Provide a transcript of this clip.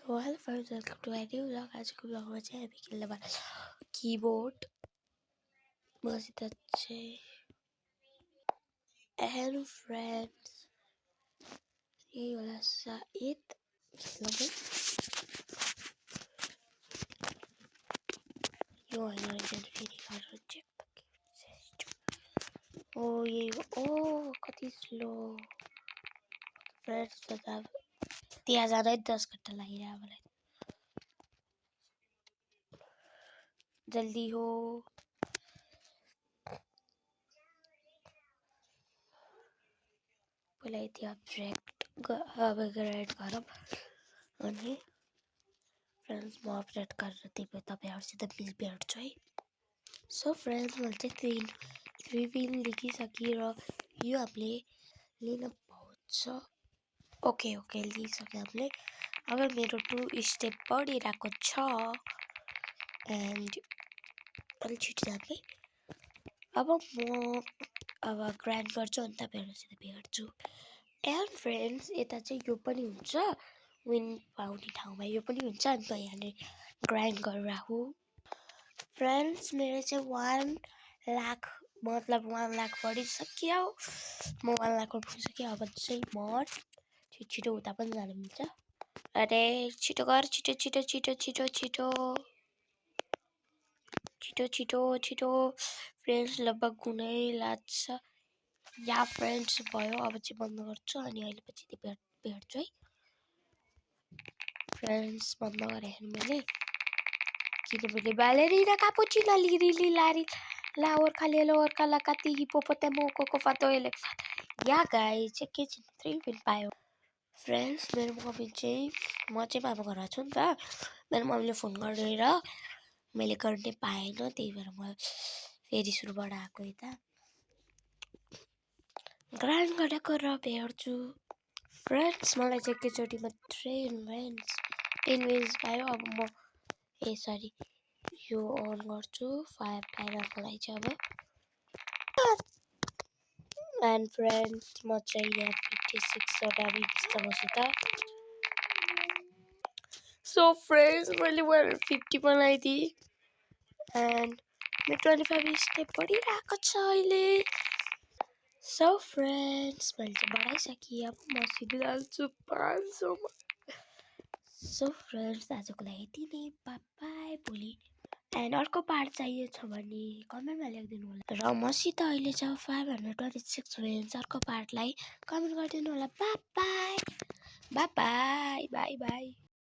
Hello friends, welcome to my new vlog. आजको vlogमा चाहिँ हामी खेल्ने बारे कीबोर्ड मसित चाहिँ hello friends यही होला सायद खेल्नु यो हैन रहेछ फेरि गरेर चेक ओ यही ओ कति स्लो फ्रेन्ड्स त त्यहाँ जाँदै 10 घण्टा लागिरहेको मलाई जल्दी हो पहिला यति अपडेट गरौँ अनि फ्रेन्ड्स म अपडेट गरेर तपाईहरुसित भेट्छु है सो फ्रेन्ड्स मैले चाहिँ 3 पिन लेखिसकेँ र यो हामीले लिन पाउँछ ओके लिइसक्यो हामीले अब मेरो 2 स्टेप बढिरहेको छ एन्ड अलि छिटो जाने अब म ग्राइन्ड गर्छु अनि तपाईहरुसित भेट्छु एन्ड फ्रेन्ड्स यता चाहिँ यो पनि हुन्छ विन पाउने ठाउँमा यो पनि हुन्छ अनि त यहाँले ग्राइन्ड गरेर राखु फ्रेन्ड्स मेरो चाहिँ 1 लाख मतलब 1 लाख बढिसक्यो म 1 लाख पुगिसक्यो अब चाहिँ म छिटो उता पनि जान मिल्छ अरे छिटो गर छिटो फ्रेन्ड्स लगभग गुनै लाग्छ या फ्रेन्ड्स भयो अब चाहिँ बन्द गर्छु अनि अहिले पछि भेट्छु है फ्रेन्ड्स बन्द गरे मैले किनभने बालेरिना कापुचिनो लिरी लारी ला ओर्खा ला कति हिपोपोटामो कोको फातो एलेफान्ट या गाइस चाहिँ के चाहिँ 3 पिन पायो फ्रेन्ड्स मेरो मम्मी चाहिँ म चाहिँ मामा घरमा छु नि त मेरो मम्मीले फोन गरेर मैले गर्ने पाएन त्यही भएर म फेरि सुरुबाट आएको यता ग्राइन्ड गरेको र भेट्छु फ्रेन्ड्स मलाई चाहिँ एकैचोटि मात्रै इन्भेन्स पायो अब म सरी यो अन गर्छु फायर टाइमरको लागि चाहिँ अब एन्ड फ्रेन्ड्स म चाहिँ यहाँ 56 वटा बिट्स छ मसित सो फ्रेन्ड्स मैले 150 बनाइदिएँ एन्ड मेरो 25 स्टेप बढिरहेको छ अहिले सो फ्रेन्ड्स मैले चाहिँ बढाइसकेँ अब म सिधै जान्छु 500 मा सो फ्रेन्ड्स आजको लागि यति नै बाइ भोलि एन्ड अर्को पार्ट चाहियो छ भने कमेन्टमा लेखिदिनु होला र मसित अहिले छ 526 फ्रेन्ड्स अर्को पार्टलाई कमेन्ट गरिदिनु होला बाइ बाइ